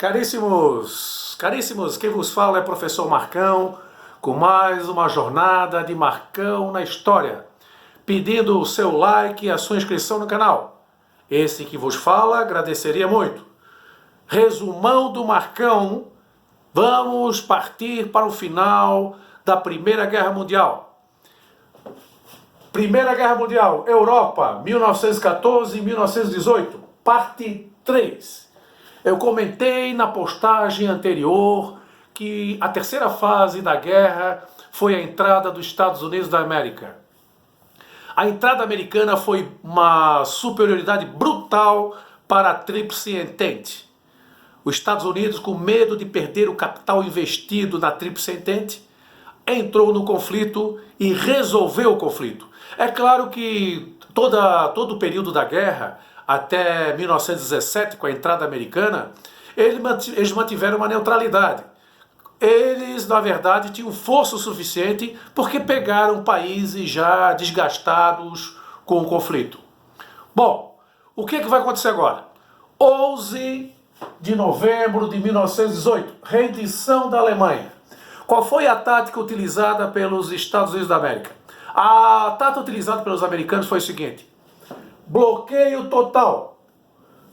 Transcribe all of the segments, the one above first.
Caríssimos, quem vos fala é professor Marcão, com mais uma jornada de Marcão na história, pedindo o seu like e a sua inscrição no canal. Esse que vos fala, agradeceria muito. Resumão do Marcão, vamos partir para o final da Primeira Guerra Mundial. Primeira Guerra Mundial, Europa, 1914 e 1918, parte 3. Eu comentei na postagem anterior que a terceira fase da guerra foi a entrada dos Estados Unidos da América. A entrada americana foi uma superioridade brutal para a Tríplice Entente. Os Estados Unidos, com medo de perder o capital investido na Tríplice Entente, entrou no conflito e resolveu o conflito. É claro que todo o período da guerra, até 1917, com a entrada americana, eles mantiveram uma neutralidade. Eles, na verdade, tinham força suficiente porque pegaram países já desgastados com o conflito. Bom, o que vai acontecer agora? 11 de novembro de 1918, rendição da Alemanha. Qual foi a tática utilizada pelos Estados Unidos da América? A tática utilizada pelos americanos foi o seguinte: bloqueio total.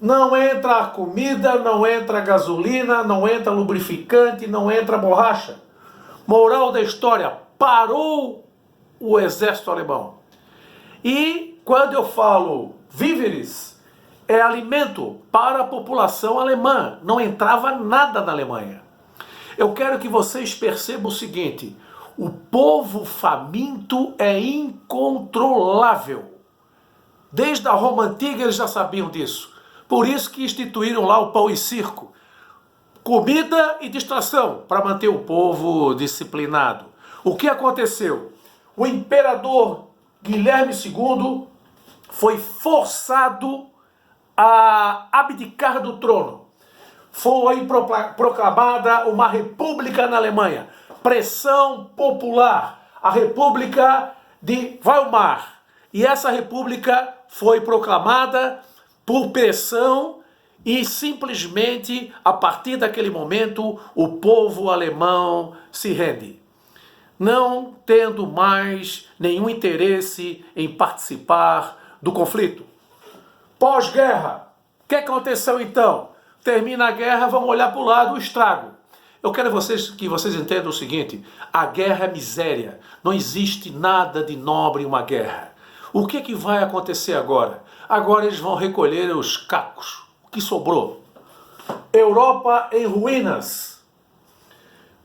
Não entra comida, não entra gasolina, não entra lubrificante, não entra borracha. Moral da história, parou o exército alemão. E quando eu falo víveres, é alimento para a população alemã. Não entrava nada na Alemanha. Eu quero que vocês percebam o seguinte: o povo faminto é incontrolável. Desde a Roma Antiga eles já sabiam disso. Por isso que instituíram lá o pão e circo. Comida e distração para manter o povo disciplinado. O que aconteceu? O imperador Guilherme II foi forçado a abdicar do trono. Foi proclamada uma república na Alemanha. Pressão popular. A República de Weimar. E essa república foi proclamada por pressão e simplesmente, a partir daquele momento, o povo alemão se rende, não tendo mais nenhum interesse em participar do conflito. Pós-guerra, o que aconteceu então? Termina a guerra, vamos olhar para o lado, o estrago. Eu quero que vocês entendam o seguinte: a guerra é miséria, não existe nada de nobre em uma guerra. O que vai acontecer agora? Agora eles vão recolher os cacos, o que sobrou. Europa em ruínas.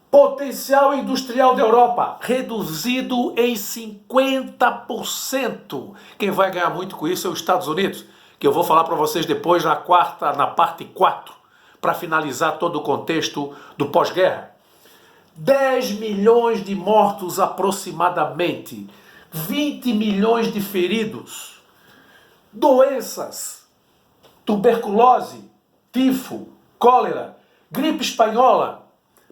Potencial industrial da Europa reduzido em 50%. Quem vai ganhar muito com isso é os Estados Unidos, que eu vou falar para vocês depois na parte 4, para finalizar todo o contexto do pós-guerra. 10 milhões de mortos aproximadamente. 20 milhões de feridos, doenças, tuberculose, tifo, cólera, gripe espanhola,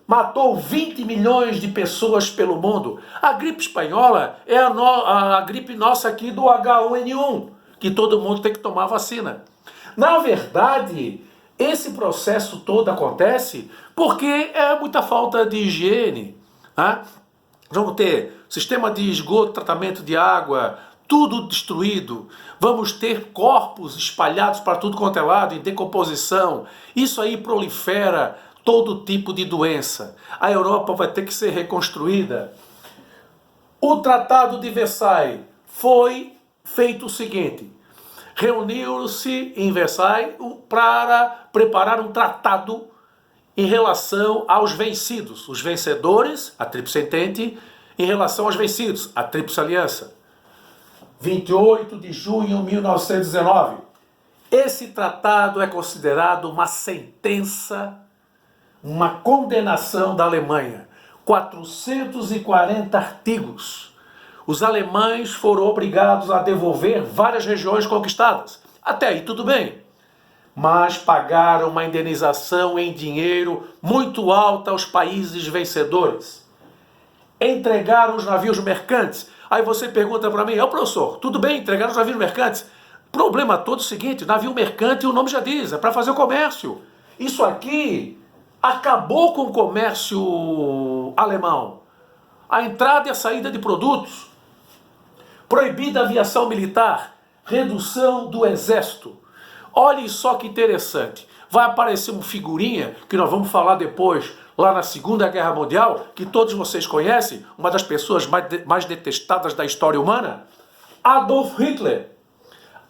matou 20 milhões de pessoas pelo mundo. A gripe espanhola é a gripe nossa aqui do H1N1, que todo mundo tem que tomar vacina. Na verdade, esse processo todo acontece porque é muita falta de higiene, né? Vamos ter sistema de esgoto, tratamento de água, tudo destruído. Vamos ter corpos espalhados para tudo quanto é lado, em decomposição. Isso aí prolifera todo tipo de doença. A Europa vai ter que ser reconstruída. O Tratado de Versailles foi feito o seguinte: reuniu-se em Versailles para preparar um tratado em relação aos vencidos, os vencedores, a Tríplice Entente, em relação aos vencidos, a Tríplice Aliança. 28 de junho de 1919. Esse tratado é considerado uma sentença, uma condenação da Alemanha. 440 artigos. Os alemães foram obrigados a devolver várias regiões conquistadas. Até aí tudo bem. Mas pagaram uma indenização em dinheiro muito alta aos países vencedores. Entregaram os navios mercantes. Aí você pergunta para mim: professor, tudo bem, entregaram os navios mercantes? Problema todo é o seguinte: navio mercante, o nome já diz, é para fazer o comércio. Isso aqui acabou com o comércio alemão, a entrada e a saída de produtos, proibida a aviação militar, redução do exército. Olhem só que interessante, vai aparecer uma figurinha que nós vamos falar depois, lá na Segunda Guerra Mundial, que todos vocês conhecem, uma das pessoas mais detestadas da história humana, Adolf Hitler.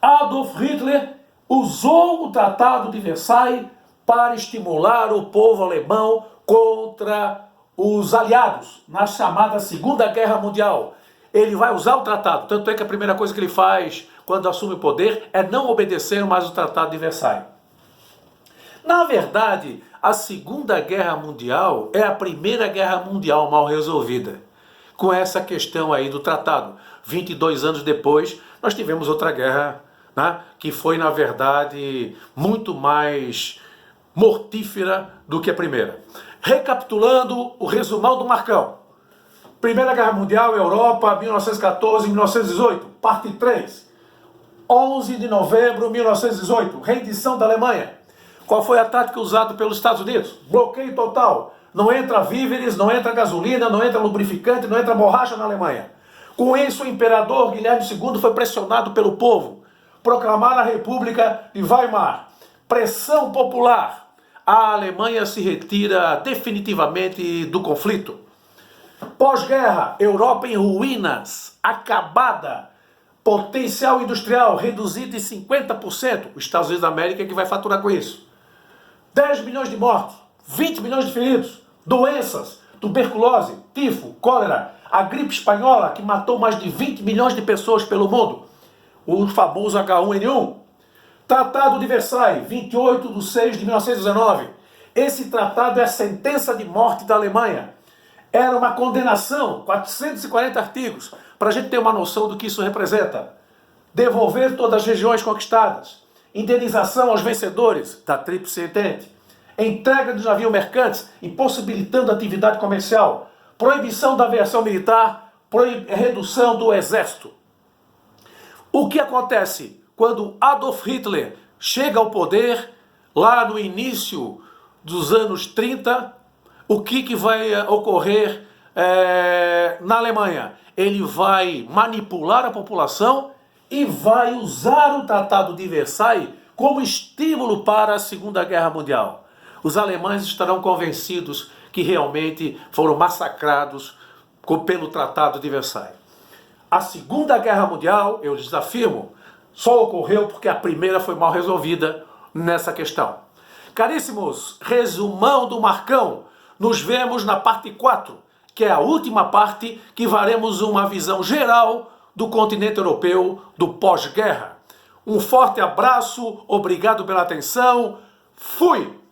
Adolf Hitler usou o Tratado de Versailles para estimular o povo alemão contra os aliados na chamada Segunda Guerra Mundial. Ele vai usar o tratado, tanto é que a primeira coisa que ele faz quando assume o poder é não obedecer mais o Tratado de Versailles. Na verdade, a Segunda Guerra Mundial é a Primeira Guerra Mundial mal resolvida, com essa questão aí do tratado. 22 anos depois, nós tivemos outra guerra, né, que foi, na verdade, muito mais mortífera do que a primeira. Recapitulando o resumão do Marcão. Primeira Guerra Mundial, Europa, 1914 e 1918, parte 3. 11 de novembro de 1918, rendição da Alemanha. Qual foi a tática usada pelos Estados Unidos? Bloqueio total. Não entra víveres, não entra gasolina, não entra lubrificante, não entra borracha na Alemanha. Com isso, o imperador Guilherme II foi pressionado pelo povo. Proclamar a República de Weimar. Pressão popular. A Alemanha se retira definitivamente do conflito. Pós-guerra, Europa em ruínas, acabada. Potencial industrial reduzido em 50%. Os Estados Unidos da América é que vai faturar com isso. 10 milhões de mortos, 20 milhões de feridos, doenças, tuberculose, tifo, cólera, a gripe espanhola que matou mais de 20 milhões de pessoas pelo mundo, o famoso H1N1. Tratado de Versailles, 28 de 6 de 1919. Esse tratado é a sentença de morte da Alemanha. Era uma condenação, 440 artigos, para a gente ter uma noção do que isso representa. Devolver todas as regiões conquistadas, indenização aos vencedores da Tríplice Entente, entrega dos navios mercantes, impossibilitando a atividade comercial, proibição da aviação militar, redução do exército. O que acontece quando Adolf Hitler chega ao poder, lá no início dos anos 30, o que vai ocorrer na Alemanha? Ele vai manipular a população e vai usar o Tratado de Versailles como estímulo para a Segunda Guerra Mundial. Os alemães estarão convencidos que realmente foram massacrados pelo Tratado de Versailles. A Segunda Guerra Mundial, eu lhes afirmo, só ocorreu porque a primeira foi mal resolvida nessa questão. Caríssimos, resumão do Marcão. Nos vemos na parte 4, que é a última parte, que faremos uma visão geral do continente europeu do pós-guerra. Um forte abraço, obrigado pela atenção, fui!